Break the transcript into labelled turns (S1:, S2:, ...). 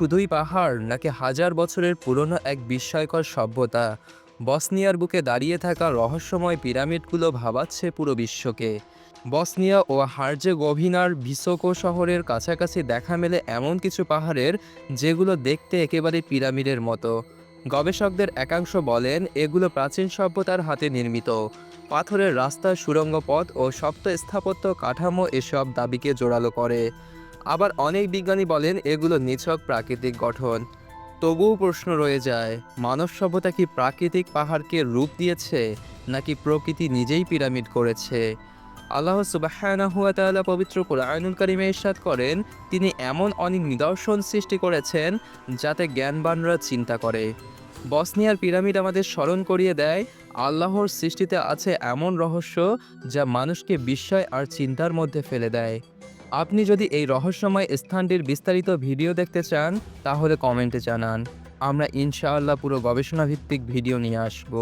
S1: শুধুই পাহাড় নাকি হাজার বছরের পুরনো এক বিস্ময়কর সভ্যতা? বসনিয়ার বুকে দাঁড়িয়ে থাকা রহস্যময় পিরামিডগুলো ভাবাচ্ছে পুরো বিশ্বকে। বসনিয়া ও হার্জেগোভিনার ভিসোকো শহরের কাছাকাছি দেখা মেলে এমন কিছু পাহাড়ের, যেগুলো দেখতে একেবারে পিরামিডের মতো। গবেষকদের একাংশ বলেন এগুলো প্রাচীন সভ্যতার হাতে নির্মিত। পাথরের রাস্তা, সুড়ঙ্গ পথ ও শক্ত স্থাপত্য কাঠামো এসব দাবিকে জোরালো করে। আবার অনেক বিজ্ঞানী বলেন এগুলো নিছক প্রাকৃতিক গঠন। তবুও প্রশ্ন রয়ে যায়, মানব সভ্যতা কি প্রাকৃতিক পাহাড়কে রূপ দিয়েছে, নাকি প্রকৃতি নিজেই পিরামিড করেছে? আল্লাহ সুবহানাহু ওয়া তাআলা পবিত্র কুরআনুল কারীমে ইরশাদ করেন, তিনি এমন অনেক নিদর্শন সৃষ্টি করেছেন যাতে জ্ঞানবানরা চিন্তা করে। বসনিয়ার পিরামিড আমাদের স্মরণ করিয়ে দেয়, আল্লাহর সৃষ্টিতে আছে এমন রহস্য যা মানুষকে বিস্ময় আর চিন্তার মধ্যে ফেলে দেয়। আপনি যদি এই রহস্যময় স্থানটির বিস্তারিত ভিডিও দেখতে চান, তাহলে কমেন্টে জানান। আমরা ইনশাআল্লাহ পুরো গবেষণা ভিত্তিক ভিডিও নিয়ে আসব।